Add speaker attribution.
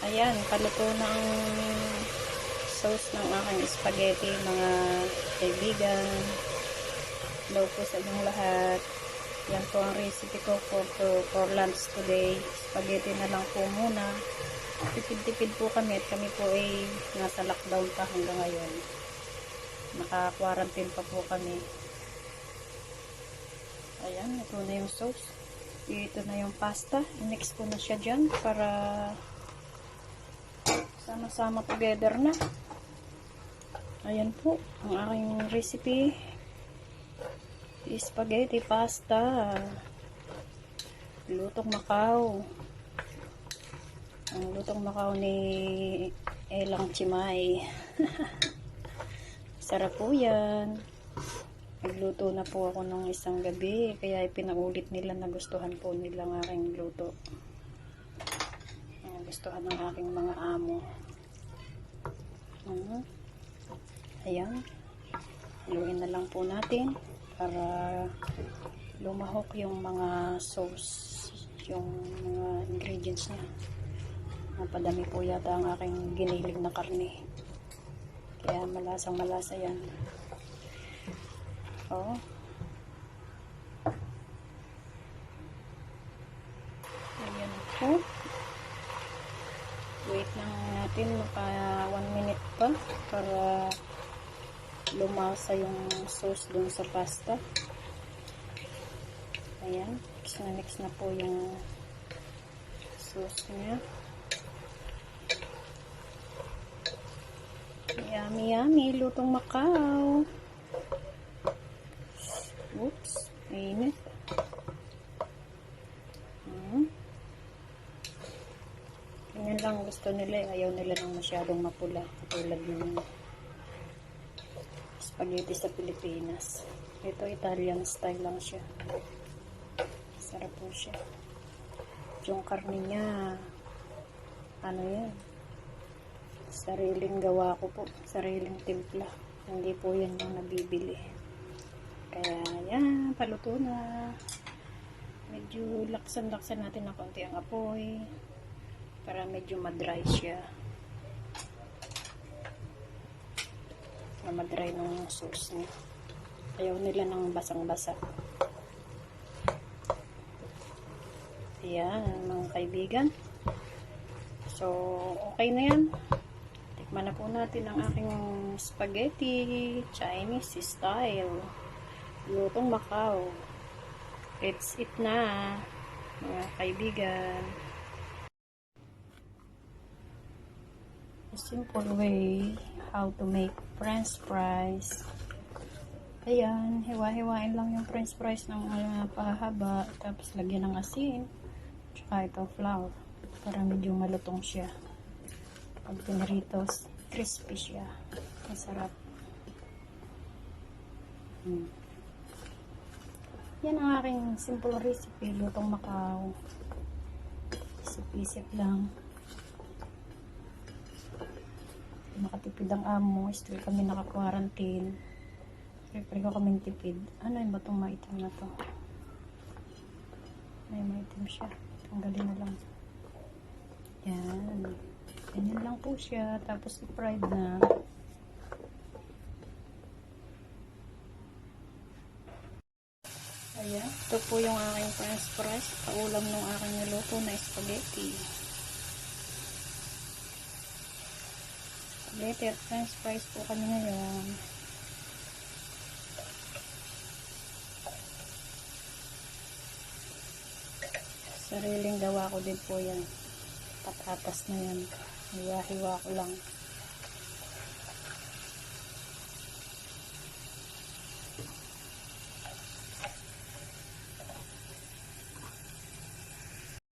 Speaker 1: Ayan, paluto na ang sauce ng aking spaghetti, mga kaibigan. Hello po sa inyong lahat. Yan po ang recipe ko for lunch today. Spaghetti na lang po muna. Tipid-tipid po kami at kami po ay nasa lockdown pa hanggang ngayon. Naka-quarantine pa po kami. Ayan, ito na yung sauce. Ito na yung pasta. I-mix ko na siya dyan para sama-sama together na. Ayan po ang aking recipe. Spaghetti pasta. Lutong Macau. Ang lutong Macau ni Elang Chimay. Sarap po yan. Nagluto na po ako ng isang gabi, kaya pinaulit nila, nagustuhan po nila ang aking luto. Nagustuhan ng aking mga amo. Ayan. Haluin na lang po natin para lumahok yung mga sauce, yung mga ingredients niya. Napadami po yata ang aking giniling na karne. Kaya malasang malasa yan. Oh. Ayan po. Wait lang natin maka 1 minute pa para lumasa yung sauce dun sa pasta. Ayan. Mix na po yung sauce niya. Yummy, yummy. Lutong Macau. Oops, mainit. Ganyan lang gusto nila. Ayaw nila ng masyadong mapula. Katulad ng spaghetti sa Pilipinas. Ito Italian style lang siya. Sarap po siya. Yung karne niya, ano yan? Sariling gawa ko po. Sariling timpla. Hindi po yan yung nabibili. Kaya, yan, paluto na. Medyo laksan-laksan natin ng konti ang apoy para medyo madry siya. Na madry ng sauce niya. Ayaw nila ng basang-basa. Ayan, mga kaibigan. So, okay na yan. Tikman na po natin ang aking spaghetti Chinese style. Lutong Macau. Let's eat na, mga kaibigan. A simple way how to make french fries. Ayan, hiwa-hiwain lang yung french fries ng pahaba. Tapos lagyan ng asin. Tsaka ito flour. Para medyo malutong siya. Pag piniritos, crispy siya. Masarap. Yan ang aking simple recipe, Lutong Macau. Isip-isip lang. Makatipid ang amo. Still kami naka-quarantine. Siyempre ko kaming tipid. Ano yung batong maitim na to? May maitim siya. Tanggalin na lang. Yan. Ganyan lang po siya. Tapos i-fried na. Ayan, ito po yung aking french fries. Paulam ng aking niluto na spaghetti. Spaghetti at french fries po kami ngayon. Sariling gawa ko din po yan. Patatas na yan. Hiwa-hiwa ko lang.